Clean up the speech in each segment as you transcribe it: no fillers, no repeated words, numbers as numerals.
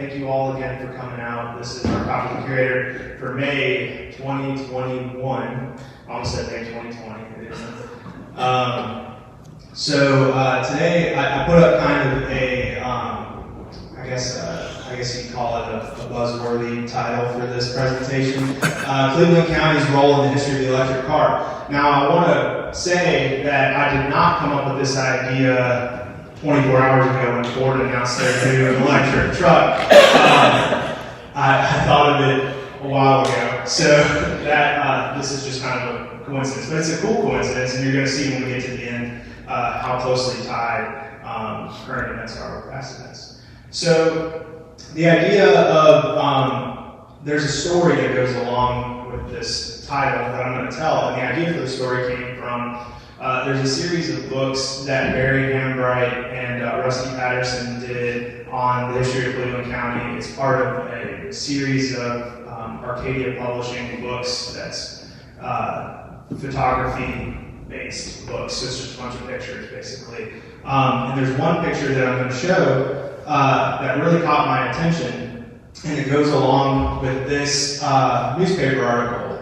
Thank you all again for coming out. This is our copy of the Curator for May 2021. I almost said May 2020. It isn't. Today I put up kind of a, I guess you'd call it a buzzworthy title for this presentation. Cleveland County's role in the history of the electric car. Now, I want to say that I did not come up with this idea 24 hours ago when Ford announced their new electric truck. I thought of it a while ago. So that this is just kind of a coincidence, but it's a cool coincidence, and you're going to see when we get to the end how closely tied current events are with past events. So the idea of there's a story that goes along with this title that I'm going to tell, and the idea for the story came from there's a series of books that Barry Hambright and Rusty Patterson did on the history of Cleveland County. It's part of a series of Arcadia Publishing books that's photography-based books. So it's just a bunch of pictures, basically. And there's one picture that I'm going to show that really caught my attention, and it goes along with this newspaper article.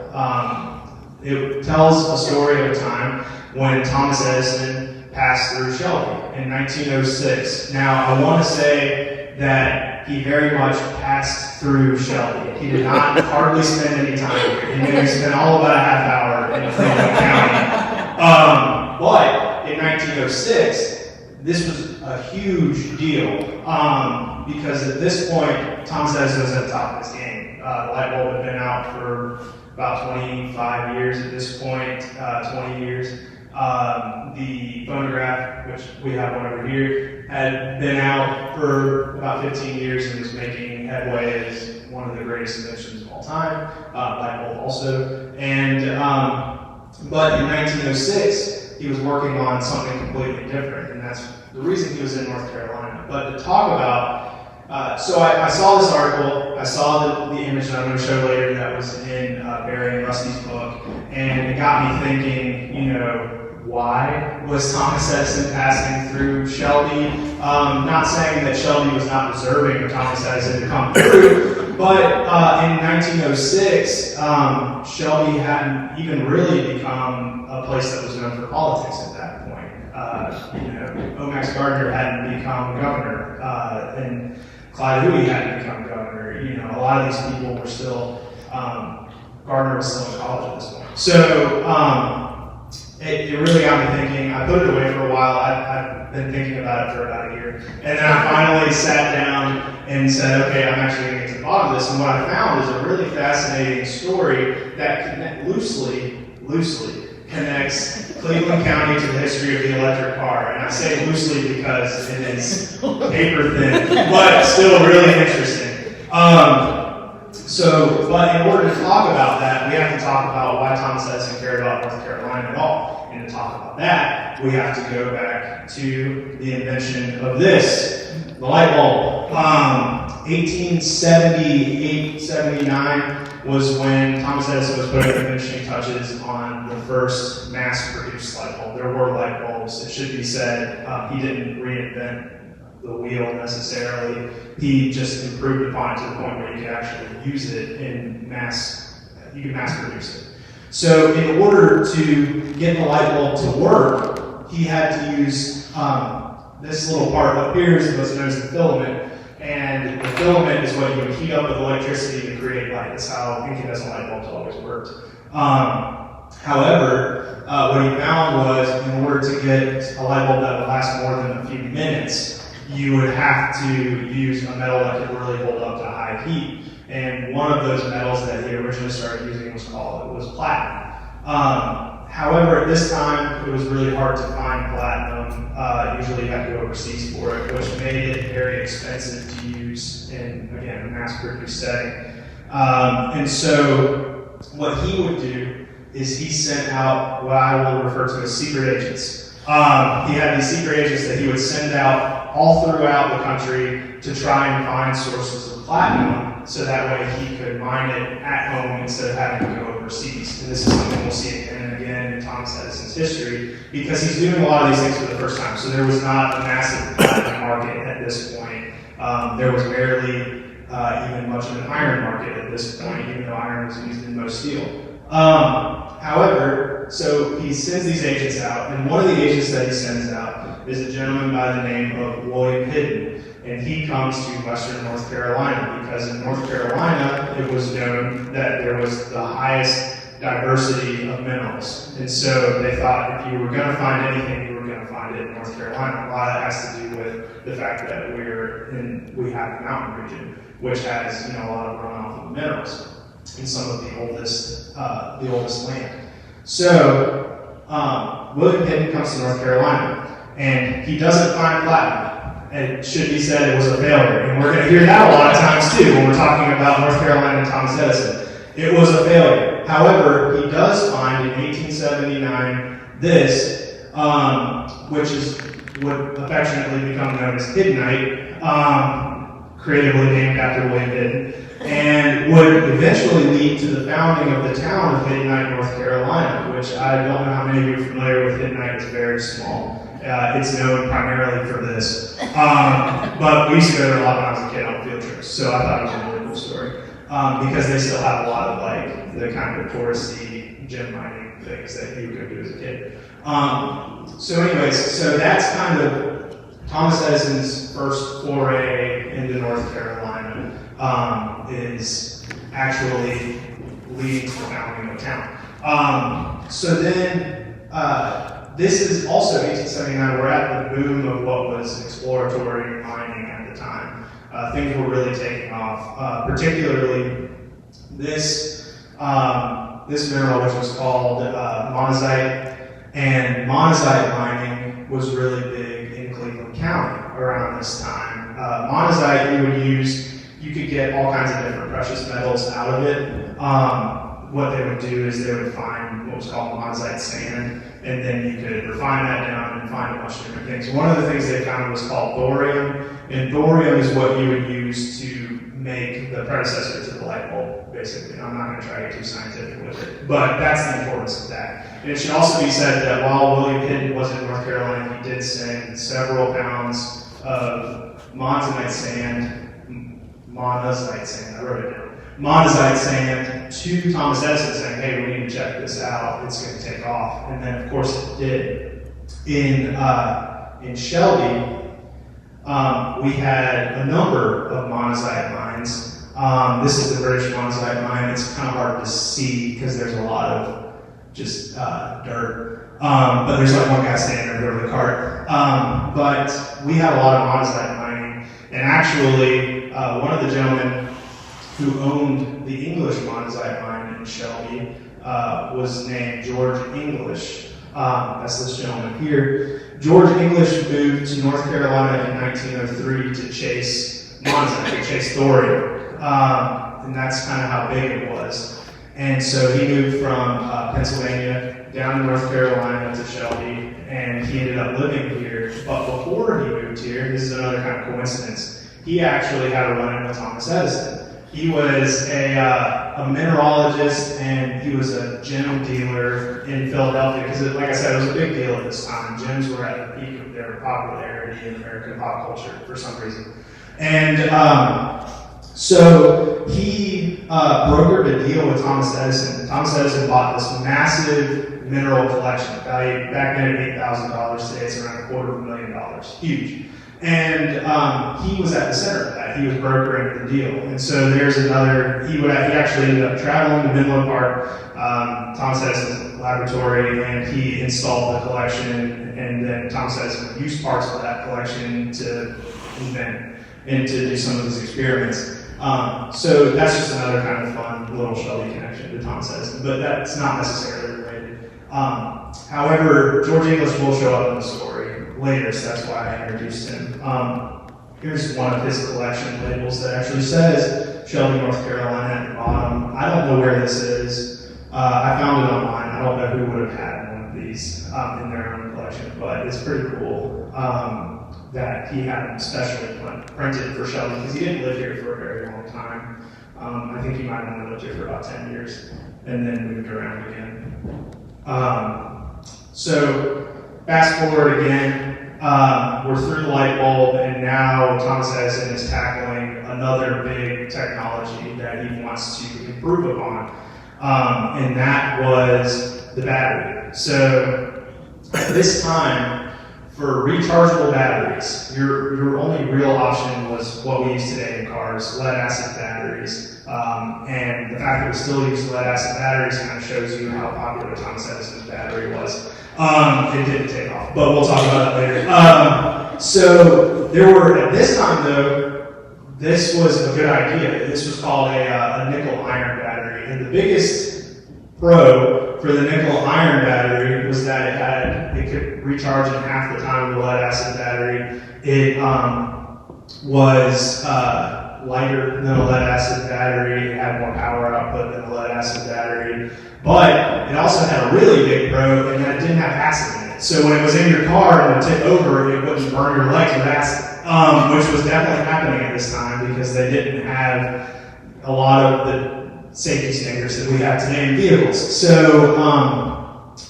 It tells a story of a time when Thomas Edison passed through Shelby in 1906. Now, I want to say that he very much passed through Shelby. He did not hardly spend any time here. He maybe spent all about a half hour in Cleveland County. But in 1906, this was a huge deal because at this point, Thomas Edison was at the top of his game. The light bulb had been out for about 25 years at this point, 20 years. The phonograph, which we have one over here, had been out for about 15 years and was making headway as one of the greatest inventions of all time. Light bulb also. And but in 1906, he was working on something completely different, and that's the reason he was in North Carolina. But to talk about, so I saw this article, I saw the image that I'm going to show later that was in Barry and Rusty's book, and it got me thinking, why was Thomas Edison passing through Shelby? Not saying that Shelby was not deserving of Thomas Edison to come through, but in 1906, Shelby hadn't even really become a place that was known for politics at that point. Omax Gardner hadn't become governor, and Clyde Huey hadn't become governor. A lot of these people were still, Gardner was still in college at this point. So, it really got me thinking. I put it away for a while. I've been thinking about it for about a year. And then I finally sat down and said, okay, I'm actually going to get to the bottom of this. And what I found is a really fascinating story that loosely connects Cleveland County to the history of the electric car. And I say loosely because it is paper thin, but still really interesting. But in order to talk about that, we have to talk about why Thomas Edison cared about North Carolina at all. And to talk about that, we have to go back to the invention of this, the light bulb. 1878-79 was when Thomas Edison was putting the finishing touches on the first mass-produced light bulb. There were light bulbs. It should be said, he didn't reinvent the wheel necessarily. He just improved upon it to the point where you could actually use it in mass, you could mass produce it. So in order to get the light bulb to work, he had to use this little part up here is what's known as the filament. And the filament is what you would heat up with electricity to create light. That's how incandescent light bulbs always worked. However, what he found was in order to get a light bulb that would last more than a few minutes, you would have to use a metal that could really hold up to high heat. And one of those metals that he originally started using was platinum. However, at this time, it was really hard to find platinum. Usually you had to go overseas for it, which made it very expensive to use in, again, a mass-produced setting. And so what he would do is he sent out what I will refer to as secret agents. He had these secret agents that he would send out all throughout the country to try and find sources of platinum, so that way he could mine it at home instead of having to go overseas. And this is something we'll see again and again in Thomas Edison's history, because he's doing a lot of these things for the first time. So there was not a massive platinum market at this point. There was barely even much of an iron market at this point, even though iron was used in most steel. However, so he sends these agents out, and one of the agents that he sends out is a gentleman by the name of William Hidden, and he comes to western North Carolina because in North Carolina it was known that there was the highest diversity of minerals, and so they thought if you were going to find anything, you were going to find it in North Carolina. A lot of that has to do with the fact that we have a mountain region, which has a lot of runoff of minerals in some of the oldest land. So William Hidden comes to North Carolina, and he doesn't find platinum. It should be said it was a failure, and we're going to hear that a lot of times too when we're talking about North Carolina and Thomas Edison. It was a failure. However, he does find in 1879 this, which would affectionately become known as Hiddenite, creatively named after William Hidden, and would eventually lead to the founding of the town of Hiddenite, North Carolina, which I don't know how many of you are familiar with. Hiddenite. It's very small. It's known primarily for this. But we used to go there a lot when I was a kid on field trips, so I thought it was a really cool story. Because they still have a lot of like the kind of touristy gem mining things that you could do as a kid. So that's kind of Thomas Edison's first foray into North Carolina, is actually leading to the founding of the town. So then, this is also 1879. We're at the boom of what was exploratory mining at the time. Things were really taking off, particularly this mineral, which was called monazite, and monazite mining was really big in Cleveland County around this time. Monazite you could get all kinds of different precious metals out of it. What they would do is they would find what was called monazite sand, and then you could refine that down and find a bunch of different things. One of the things they found was called thorium, and thorium is what you would use to make the predecessor to the light bulb, basically. I'm not going to try to get too scientific with it, but that's the importance of that. And it should also be said that while William Hidden was in North Carolina, he did send several pounds of monazite sand, I wrote it down, monazite sand to Thomas Edison saying, hey, we need to check this out, it's going to take off. And then of course it did. In Shelby, we had a number of monazite mines. This is the British monazite mine. It's kind of hard to see because there's a lot of just dirt. But there's like one guy standing there with a cart. But we had a lot of monazite mining. And actually, one of the gentlemen who owned the English monazite mine in Shelby was named George English. That's this gentleman here. George English moved to North Carolina in 1903 to chase monazite, to chase thorium. And that's kind of how big it was. And so he moved from Pennsylvania down to North Carolina to Shelby, and he ended up living here. But before he moved here, this is another kind of coincidence, he actually had a run-in with Thomas Edison. He was a mineralogist, and he was a gem dealer in Philadelphia, because like I said, it was a big deal at this time. Gems were at the peak of their popularity in American pop culture for some reason. And so he brokered a deal with Thomas Edison. Thomas Edison bought this massive mineral collection, valued back then at $8,000. Today it's around $250,000. Huge. And he was at the center of that. He was brokering the deal. And so there's another, he actually ended up traveling to Menlo Park, Thomas Edison's laboratory, and he installed the collection, and then Thomas Edison used parts of that collection to invent and to do some of his experiments. So that's just another kind of fun little Shelby connection to Thomas Edison, but that's not necessarily related. However, George English will show up in the story later, so that's why I introduced him. Here's one of his collection labels that actually says Shelby, North Carolina at the bottom. I don't know where this is. I found it online. I don't know who would have had one of these in their own collection, but it's pretty cool that he had them specially printed for Shelby, because he didn't live here for a very long time. I think he might have only lived here for about 10 years and then moved around again. So fast forward again, we're through the light bulb, and now Thomas Edison is tackling another big technology that he wants to improve upon, and that was the battery. So at this time, for rechargeable batteries, your only real option was what we use today in cars, lead-acid batteries. And the fact that we still use lead-acid batteries kind of shows you how popular Thomas Edison's battery was. It didn't take off, but we'll talk about that later. So there were, at this time though, this was a good idea. This was called a nickel-iron battery. And the biggest pro for the nickel-iron battery was that it could recharge in half the time of the lead-acid battery. It was lighter than a lead-acid battery. It had more power output than a lead-acid battery. But it also had a really big pro in that it didn't have acid in it. So when it was in your car and would tip over, it wouldn't burn your legs with acid, which was definitely happening at this time because they didn't have a lot of the safety standards that we have today in vehicles. So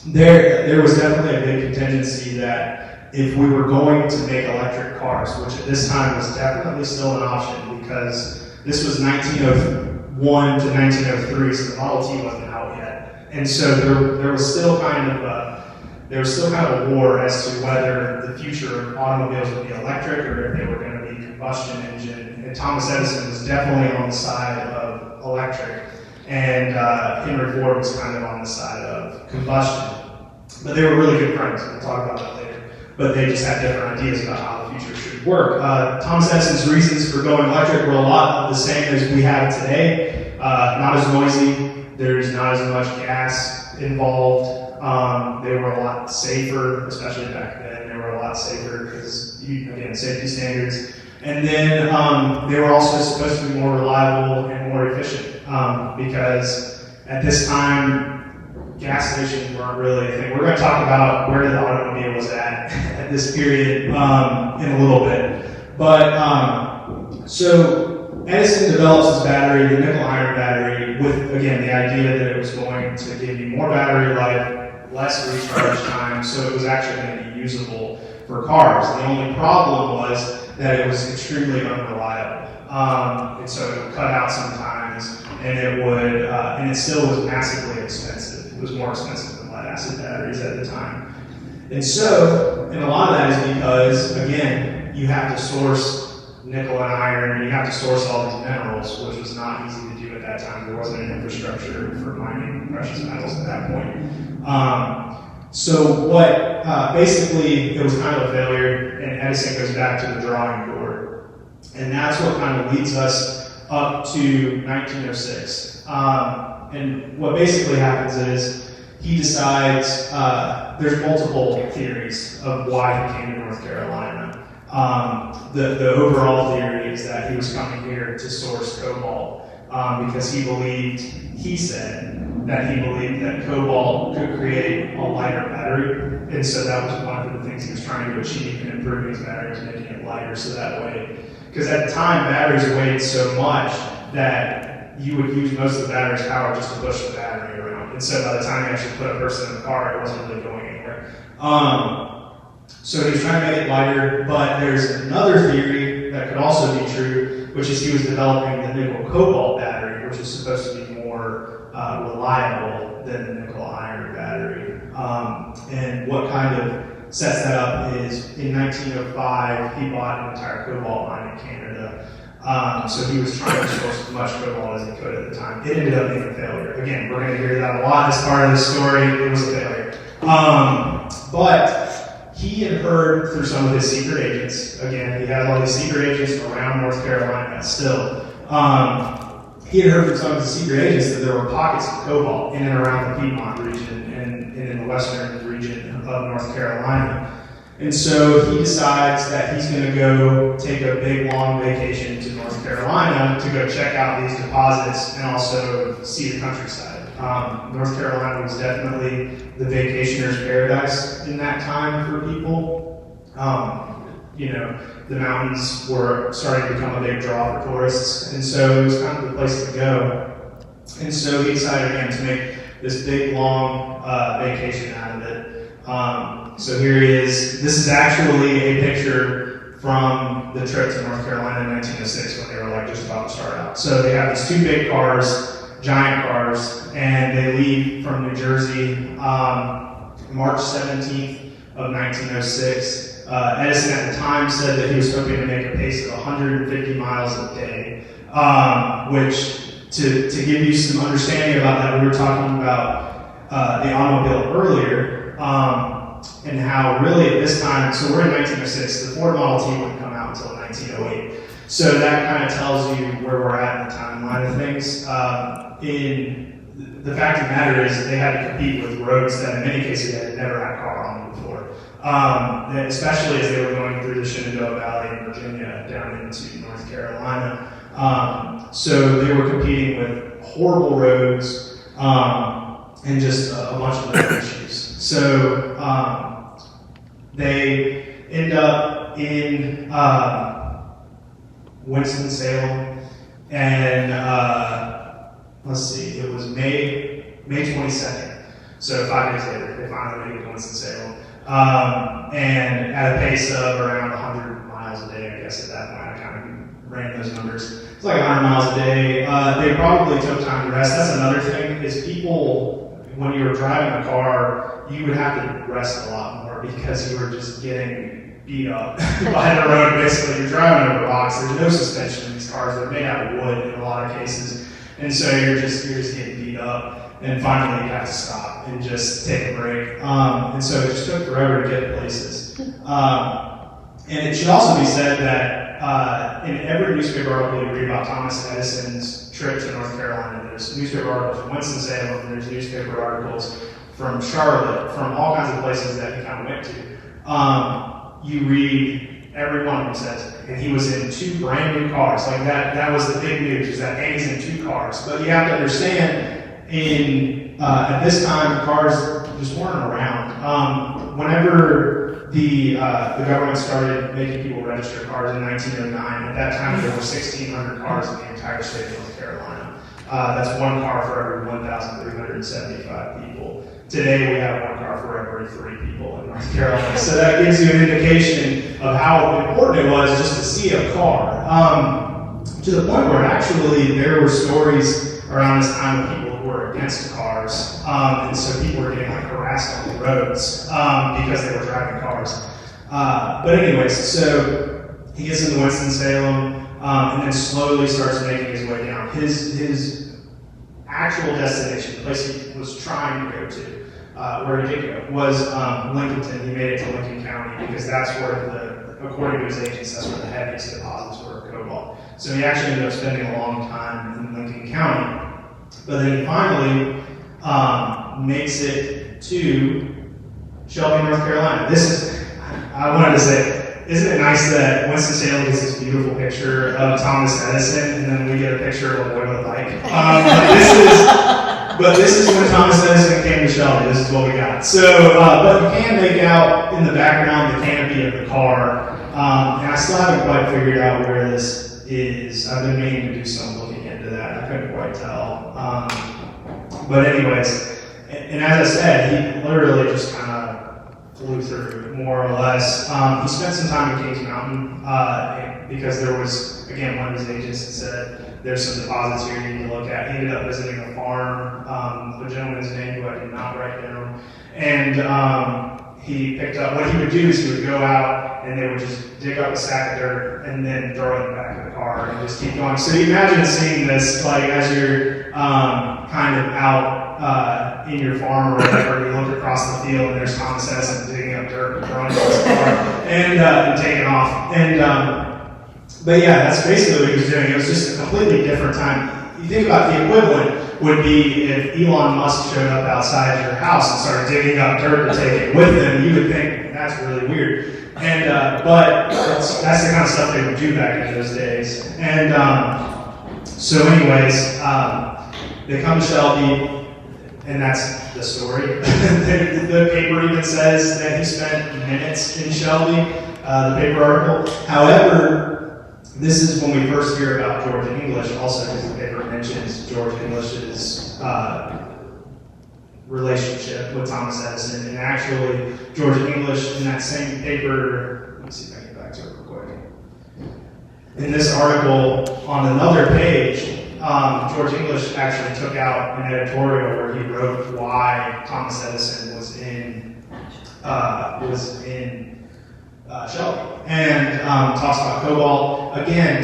there was definitely a big contingency that if we were going to make electric cars, which at this time was definitely still an option because this was 1901 to 1903, so the Model T wasn't out yet, and so there was still kind of a war as to whether the future automobiles would be electric or if they were going to be combustion engine. And Thomas Edison was definitely on the side of electric, and Henry Ford was kind of on the side of combustion. But they were really good friends. We'll talk about that later. But they just had different ideas about how the future should work. Thomas Edison's reasons for going electric were a lot of the same as we have today. Not as noisy. There's not as much gas involved. They were a lot safer, especially back then. They were a lot safer because, again, safety standards. And then they were also supposed to be more reliable and more efficient because at this time, gas stations weren't really a thing. We're going to talk about where the automobile was at this period in a little bit. But so Edison develops his battery, the nickel-iron battery, with, again, the idea that it was going to give you more battery life, less recharge time, so it was actually going to be usable for cars. The only problem was that it was extremely unreliable. And so it would cut out sometimes, and it still was massively expensive. It was more expensive than lead-acid batteries at the time. And a lot of that is because, again, you have to source nickel and iron, and you have to source all these minerals, which was not easy to do at that time. There wasn't an infrastructure for mining precious metals at that point. Basically, it was kind of a failure, and Edison goes back to the drawing board. And that's what kind of leads us up to 1906. And what basically happens is he decides, there's multiple theories of why he came to North Carolina. The overall theory is that he was coming here to source cobalt because he said that cobalt could create a lighter battery. And so that was one of the things he was trying to achieve in improving his batteries, making it lighter so that way. Because at the time, batteries weighed so much that you would use most of the battery's power just to push the battery around. And so by the time you actually put a person in the car, it wasn't really going anywhere. So he was trying to make it lighter, but there's another theory that could also be true, which is he was developing the nickel cobalt battery, which is supposed to be more reliable than the nickel iron battery. And what kind of sets that up is in 1905, he bought an entire cobalt mine in Canada. So he was trying to source as much cobalt as he could at the time. It ended up being a failure. Again, we're going to hear that a lot as part of the story. It was a failure. But he had heard through some of his secret agents, again, he had all these secret agents around North Carolina still. He had heard from some of his secret agents that there were pockets of cobalt in and around the Piedmont region and in the western region of North Carolina. And so he decides that he's going to go take a big, long vacation to North Carolina to go check out these deposits and also see the countryside. North Carolina was definitely the vacationer's paradise in that time for people. The mountains were starting to become a big draw for tourists, and so it was kind of the place to go. And so he decided again to make this big, long vacation out of it. So here he is. This is actually a picture from the trip to North Carolina in 1906 when they were like just about to start out. So they have these two big cars, giant cars, and they leave from New Jersey March 17th of 1906. Edison at the time said that he was hoping to make a pace of 150 miles a day, which, to give you some understanding about that, we were talking about the automobile earlier, and how really at this time, so we're in 1906, the Ford Model T wouldn't come out until 1908. So that kind of tells you where we're at in the timeline of things. The fact of the matter is that they had to compete with roads that in many cases they had never had a car on before. Especially as they were going through the Shenandoah Valley in Virginia down into North Carolina. So they were competing with horrible roads and just a bunch of other issues. So they end up in Winston-Salem, and let's see, it was May 22nd. So 5 days later, they finally made it to Winston-Salem. And at a pace of around 100 miles a day, I guess at that point, I kind of ran those numbers. It's like 100 miles a day. They probably took time to rest. That's another thing, is people, when you were driving a car, you would have to rest a lot more because you were just getting beat up by the road, basically. You're driving over rocks. There's no suspension in these cars. They're made out of wood in a lot of cases. And so you're just getting beat up. And finally, you have to stop and just take a break. And so it just took forever to get places. And it should also be said that in every newspaper article you read about Thomas Edison's trip to North Carolina, there's newspaper articles from Winston-Salem, and there's newspaper articles from Charlotte, from all kinds of places that he kind of went to. You read every one of them says, and he was in 2 brand new cars. Like that was the big news, is that he's in 2 cars. But you have to understand, at this time, cars just weren't around. Whenever the government started making people register cars in 1909, at that time there were 1,600 cars in the entire state of North Carolina. That's 1 car for every 1,375 people. Today we have 1 car for every 3 people in North Carolina. So that gives you an indication of how important it was just to see a car. To the point where actually there were stories around this time of people who were against cars. And so people were getting like harassed on the roads because they were driving cars. But anyways, so he gets into Winston-Salem and then slowly starts making his way down. His actual destination, the place he was trying to go to, where he did go, was Lincolnton. He made it to Lincoln County because that's where according to his agents, that's where the heaviest deposits were of cobalt. So he actually ended up spending a long time in Lincoln County. But then he finally makes it to Shelby, North Carolina. I wanted to say, isn't it nice that Winston-Salem gets this beautiful picture of Thomas Edison, and then we get a picture of a boy with a bike? But this is when Thomas Edison came to Shelby. This is what we got. So, but you can make out in the background the canopy of the car, and I still haven't quite figured out where this is. I've been meaning to do some looking into that. I couldn't quite tell. But anyways, and as I said, he literally just kind of flew through, more or less. He spent some time in Kings Mountain because there was, again, one of his agents that said, there's some deposits here you need to look at. He ended up visiting a farm, the gentleman's name who I did not write down, and he picked up, what he would do is he would go out and they would just dig up a sack of dirt and then throw it in the back of the car and just keep going. So you imagine seeing this, like as you're kind of out in your farm or whatever, you look across the field and there's Thomas Edison digging up dirt and throwing it in his car and taking off. But yeah, that's basically what he was doing. It was just a completely different time. You think about the equivalent would be if Elon Musk showed up outside your house and started digging up dirt to take it with him. You would think that's really weird. But that's the kind of stuff they would do back in those days. And so anyways, they come to Shelby, and that's the story. The paper even says that he spent minutes in Shelby, the paper article. However, this is when we first hear about George English, also because the paper mentions George English's relationship with Thomas Edison. And actually, George English in that same paper, let me see if I can get back to it real quick. In this article on another page, George English actually took out an editorial where he wrote why Thomas Edison was in Shelby, and talks about cobalt. Again,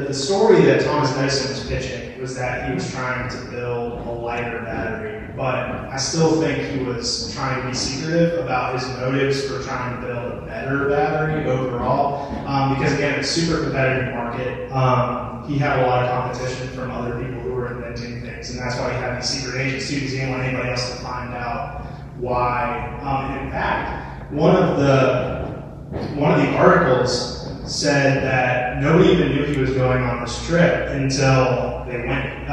the story that Thomas Edison was pitching was that he was trying to build a lighter battery, but I still think he was trying to be secretive about his motives for trying to build a better battery overall, because again, it's a super competitive market. He had a lot of competition from other people who were inventing things, and that's why he had these secret agents too, because he didn't want anybody else to find out why. In fact, one of the articles said that nobody even knew he was going on this trip until they went.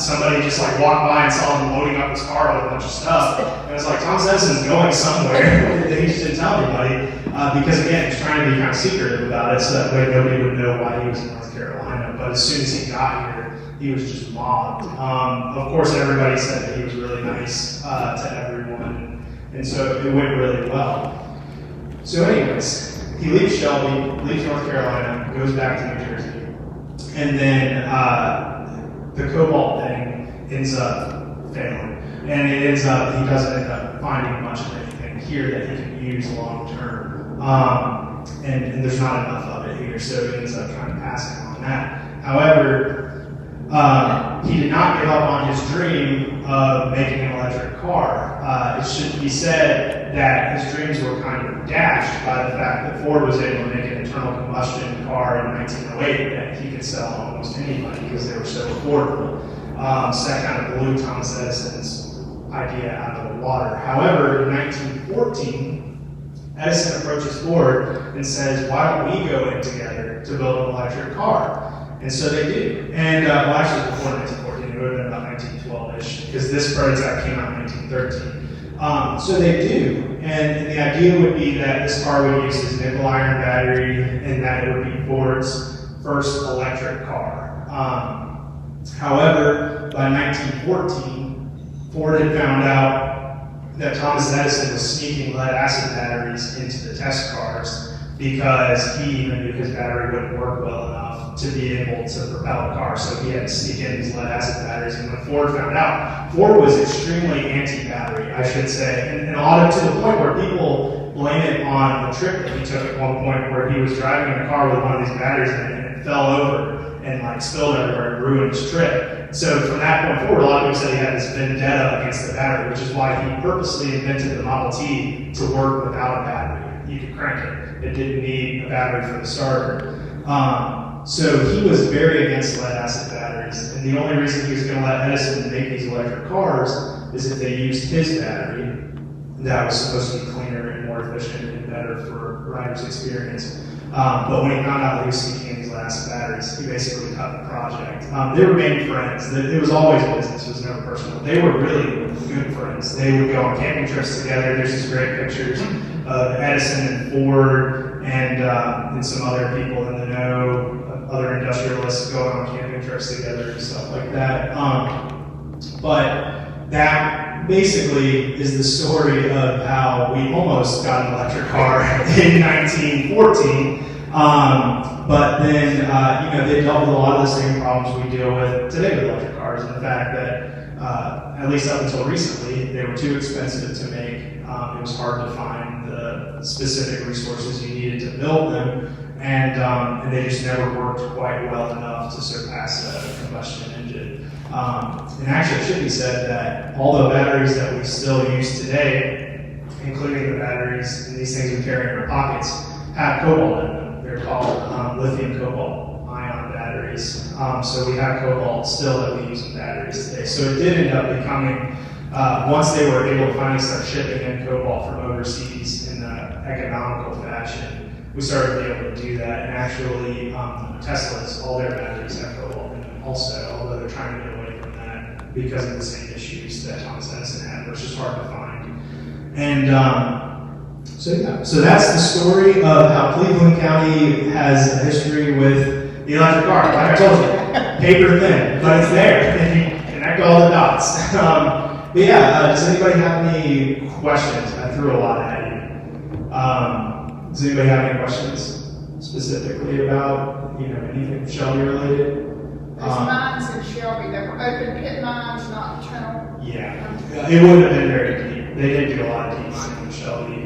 Somebody just like walked by and saw him loading up his car with a bunch of stuff. And it was like, Thomas Edison's going somewhere. He just didn't tell anybody. Because again, he's trying to be kind of secretive about it, so that way nobody would know why he was in North Carolina. But as soon as he got here, he was just mobbed. Of course, everybody said that he was really nice to everyone, and so it went really well. So anyways, he leaves Shelby, leaves North Carolina, goes back to New Jersey, and then the cobalt thing ends up failing. And he doesn't end up finding much of anything here that he can use long term. And there's not enough of it here, so he ends up kind of passing on that. However, he did not give up on his dream of making an electric car. It should be said that his dreams were kind of dashed by the fact that Ford was able to make an internal combustion car in 1908 that he could sell to almost anybody because they were so affordable. So that kind of blew Thomas Edison's idea out of the water. However, in 1914, Edison approaches Ford and says, why don't we go in together to build an electric car? And so they do. And well, actually before 1914, it would have been about 1912-ish, because this prototype came out in 1913. So they do. And the idea would be that this car would use his nickel iron battery, and that it would be Ford's first electric car. However, by 1914, Ford had found out that Thomas Edison was sneaking lead acid batteries into the test cars because he even knew his battery wouldn't work well enough to be able to propel the car, so he had to sneak in these lead acid batteries. And when Ford found out, Ford was extremely anti-battery, I should say, and to the point where people blame it on the trip that he took at one point where he was driving in a car with one of these batteries in it and it fell over and like spilled everywhere and ruined his trip. So from that point forward, a lot of people said he had this vendetta against the battery, which is why he purposely invented the Model T to work without a battery. You could crank it. It didn't need a battery for the starter. So he was very against lead acid batteries, and the only reason he was going to let Edison make these electric cars is if they used his battery that was supposed to be cleaner and more efficient and better for riders' experience. But when he found out that he was sneaking in these lead acid batteries, he basically cut the project. They remained friends. It was always business. It was never personal. They were really good friends. They would go on camping trips together. There's these great pictures of Edison and Ford and some other people in the know, other industrialists going on camping trips together and stuff like that. But that basically is the story of how we almost got an electric car in 1914. But then, they dealt with a lot of the same problems we deal with today with electric cars. And the fact that, at least up until recently, they were too expensive to make. It was hard to find the specific resources you needed to build them. And they just never worked quite well enough to surpass a combustion engine. And actually, it should be said that all the batteries that we still use today, including the batteries and these things we carry in our pockets, have cobalt in them. They're called lithium cobalt ion batteries. So we have cobalt still that we use in batteries today. So it did end up becoming, once they were able to finally start shipping in cobalt from overseas in an economical fashion, we started to be able to do that. And actually, Teslas, all their batteries have cobalt in them also, although they're trying to get away from that because of the same issues that Thomas Edison had, which is hard to find. And so that's the story of how Cleveland County has a history with the electric car. Like I told you, paper thin, but it's there if you connect all the dots. But yeah, does anybody have any questions? I threw a lot at you. Does anybody have any questions specifically about, anything Shelby related? There's mines in Shelby that were open pit mines, not tunnel. Yeah, it wouldn't have been very deep. They didn't do a lot of deep mining in Shelby.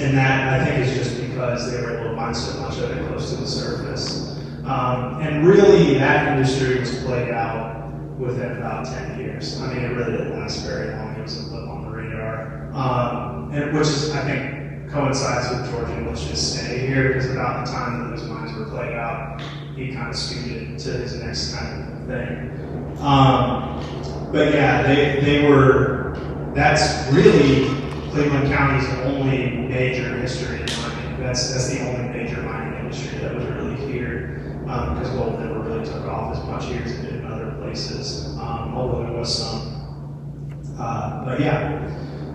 And that, I think, is just because they were able to find so much of it close to the surface. And really, that industry was played out within about 10 years. I mean, it really didn't last very long. It was a blip on the radar. And which is, I think, coincides with George English's stay here, because about the time that those mines were played out, he kind of scooted to his next kind of thing. But yeah, they were, that's really Cleveland County's only major history in mining. That's the only major mining industry that was really here, because gold never really took off as much here as it did in other places, although there was some. But yeah,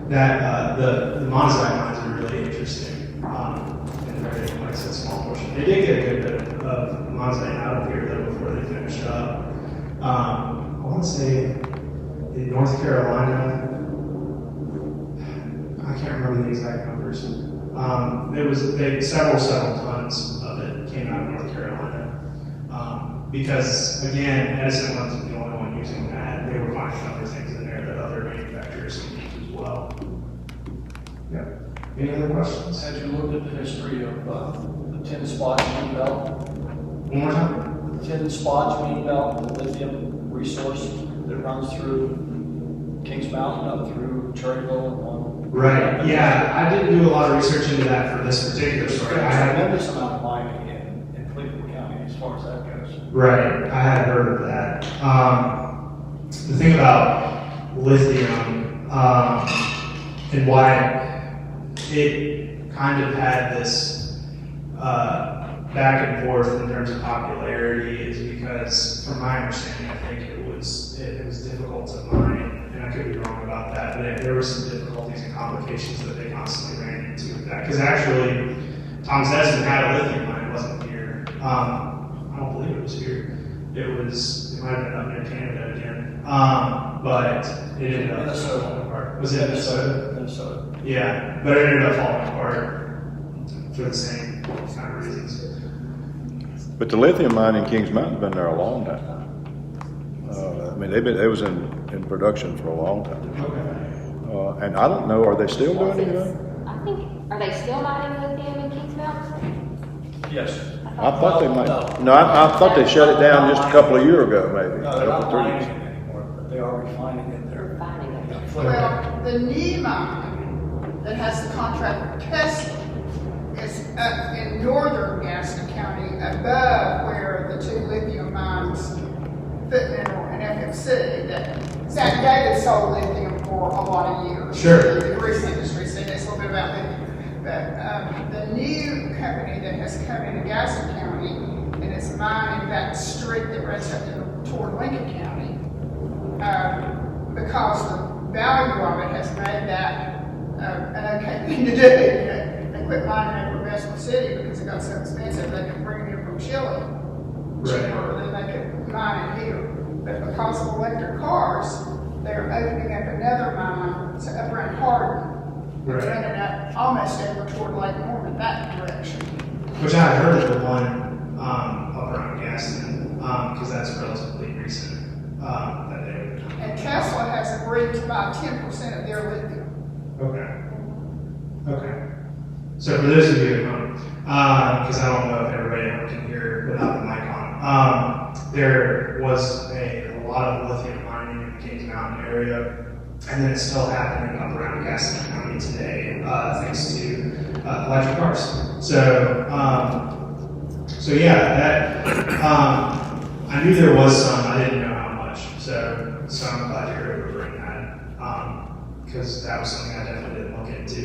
that the monazite mines are really interesting. And they're, like I said, small portion. They did get a good bit of monazite out of here though before they finished up. I want to say in North Carolina. I can't remember the exact numbers. It was several tons of it came out of North Carolina. Because again, Edison wasn't the only one using that. They were finding other things in there that other manufacturers can use as well. Yeah. Any other questions? Had you looked at the history of the tin spodumene belt? One more time? The tin spodumene belt, the lithium resource that runs through Kings Mountain up through Cherryville and on. Right. Yeah, I didn't do a lot of research into that for this particular story. There's a tremendous amount of mining in Cleveland County as far as that goes. Right. I had heard of that. The thing about lithium and why it kind of had this back and forth in terms of popularity is because, from my understanding, I think it was difficult to mine, and I could be wrong about that, but there were some difficulties and complications that they constantly ran into with that. Because actually, Thomas Edison had a lithium mine, it wasn't here. I don't believe it was here. It might have been up near Canada again. But it ended up falling apart. Was it Minnesota? Minnesota. Yeah, but it ended up falling apart for the same kind of reasons. But the lithium mine in Kings Mountain's been there a long time. I mean, they was in production for a long time. Okay. And I don't know, are they still doing anything? I think, are they still mining lithium in Kings Mountain? Yes. I thought they might. No. I thought they shut it down just a couple of years ago, maybe. No, they're not Couple, 3 mining years. it anymore, but they are refining it there. Refining it. Well, the new mine that has the contract with Tesla is up in northern Gaston County above where the two lithium mines, Foot Mineral and FMC, that Zach Davis sold lithium for a lot of years. Sure. The grease industry, so that's a little bit about lithium. But the new company that has come into Gaston County and is mining that street that runs up toward Lincoln County, because the value of it has made that an okay thing to do. They quit mining over Westwood City because it got so expensive they could bring it in from Chile cheaper than they could mine it here. But because of electric cars, they're opening up another mine up around Hardin. Right. Running up almost over toward Lake Norman, that direction. Which I heard of the one up around Gaston, because that's relatively recent that they. And Tesla has agreed to buy 10% of their lithium. Okay. So for those of you at home, because I don't know if everybody ever can hear without the mic on, there was a lot of lithium mining in the Kings Mountain area, and then it's still happening up around Gaston County today, thanks to electric cars. So yeah, that I knew there was some. I didn't know how much. So I'm glad you're remembering that, because that was something I definitely didn't look into.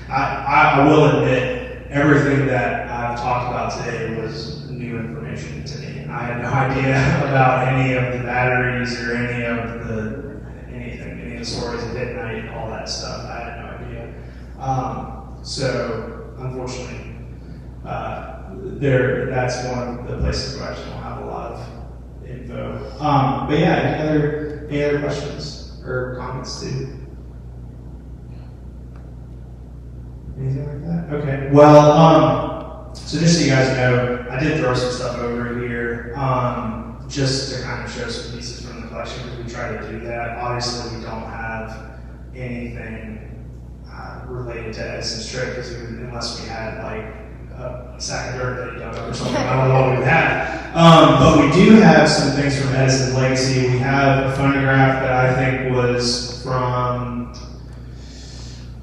I will admit, everything that I've talked about today was new information to me. I had no idea about any of the batteries or any of the stories of midnight, all that stuff. I had no idea. So unfortunately, that's one of the places where I just don't have a lot of info. But yeah, any other questions? or comments too? Anything like that? Okay. Well, so just so you guys know, I did throw some stuff over here, just to kind of show some pieces from the collection because we try to do that. Obviously, we don't have anything related to Edison Strip because unless we had like a sack of dirt that you dug up or something, I don't know what we would have. But we do have some things from Edison's legacy. We have a phonograph that I think was from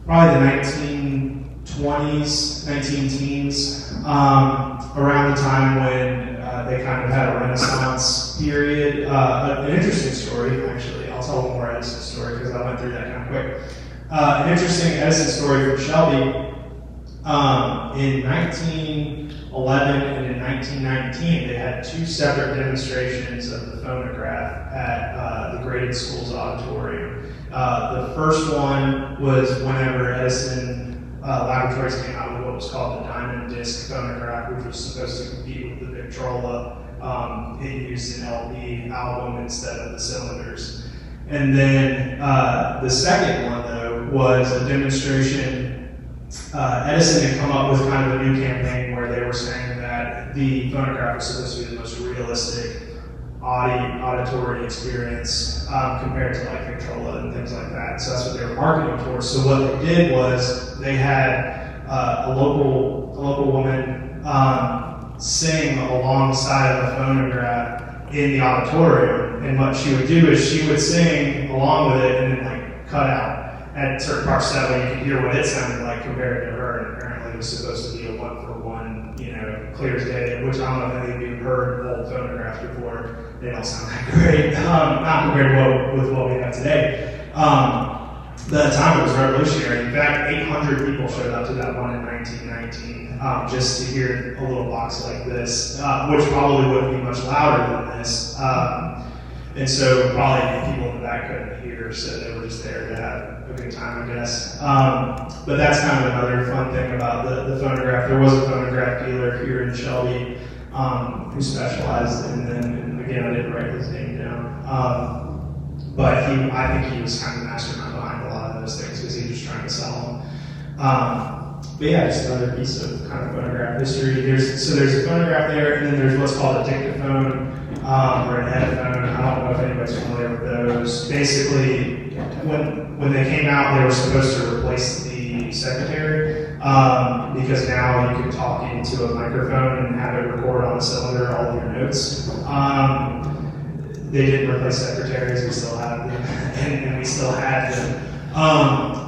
probably the 1920s, 19-teens, around the time when they kind of had a Renaissance period. An interesting story, actually. I'll tell one more Edison story because I went through that kind of quick. An interesting Edison story from Shelby. In 1911 and in 1919, they had two separate demonstrations of the phonograph at the Graded Schools Auditorium. The first one was whenever Edison Laboratories came out with what was called the diamond disc phonograph, which was supposed to compete with the Victrola. It used an LP album instead of the cylinders. And then the second one, though, was a demonstration. Edison had come up with kind of a new campaign where they were saying that the phonograph was supposed to be the most realistic auditory experience compared to like Victrola and things like that. So that's what they were marketing for. So what they did was they had a local woman sing alongside of the phonograph in the auditorium. And what she would do is she would sing along with it and then like cut out at certain parts so that way you could hear what it sounded like compared to her. And apparently it was supposed to be a one-for-one, clear as day, which I don't know if any of you have heard old phonographs before. They don't sound that great, not compared with what we have today. But at the time it was revolutionary. In fact, 800 people showed up to that one in 1919 just to hear a little box like this, which probably wouldn't be much louder than this. And so probably people in the back couldn't hear, so they were just there to have a good time, I guess. But that's kind of another fun thing about the phonograph. There was a phonograph dealer here in Shelby who specialized in them. And again, I didn't write his name down. But I think he was kind of the mastermind behind a lot of those things because he was trying to sell them. But yeah, just another piece of kind of phonograph history. There's a phonograph there, and then there's what's called a dictaphone or an headphone. I don't know if anybody's familiar with those. Basically, when they came out, they were supposed to replace the secretary because now you can talk into a microphone and have it record on a cylinder all of your notes. They didn't replace secretaries, we still have them, and we still had them.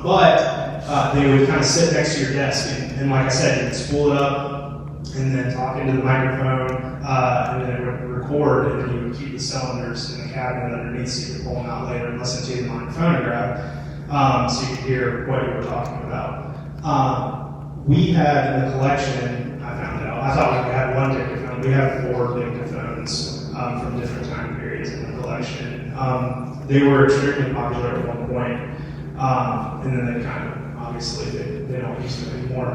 But they would kind of sit next to your desk, and like I said, you could spool it up and then talk into the microphone, and then it would record, and then you would keep the cylinders in the cabinet underneath so you could pull them out later and listen to them on your phonograph, so you could hear what you were talking about. We have in the collection, I found out, I thought we had one dictaphone, we have 4 dictaphones from different time periods in the collection. They were extremely popular at one point, and then they kind of, obviously, they don't use them anymore.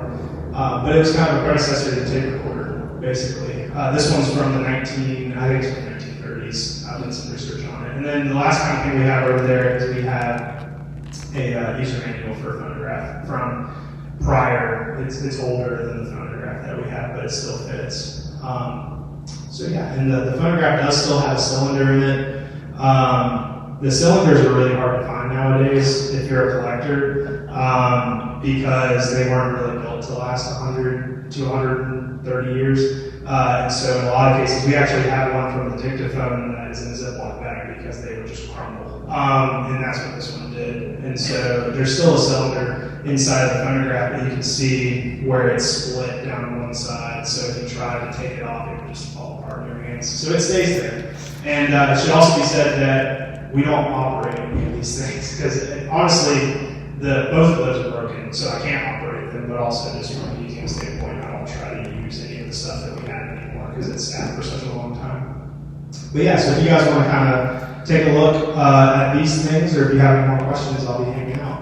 But it was kind of a predecessor to the tape recorder, basically. This one's from the 1930s. I've done some research on it. And then the last kind of thing we have over there is we have a user manual for a phonograph from prior. It's older than the phonograph that we have, but it still fits. So yeah, and the phonograph does still have a cylinder in it. The cylinders are really hard to find nowadays if you're a collector because they weren't really built to last 100 to 130 years. And so in a lot of cases, we actually have one from the dictaphone that is in a Ziploc bag because they would just crumble. And that's what this one did. And so there's still a cylinder inside of the phonograph, but you can see where it's split down one side. So if you try to take it off, it would just fall apart in your hands. So it stays there. And it should also be said that we don't operate any of these things because honestly, both of those are broken, so I can't operate them. But also, just from a museum standpoint, I don't try to use any of the stuff that we have anymore because it's sat for such a long time. But yeah, so if you guys want to kind of take a look at these things, or if you have any more questions, I'll be hanging out.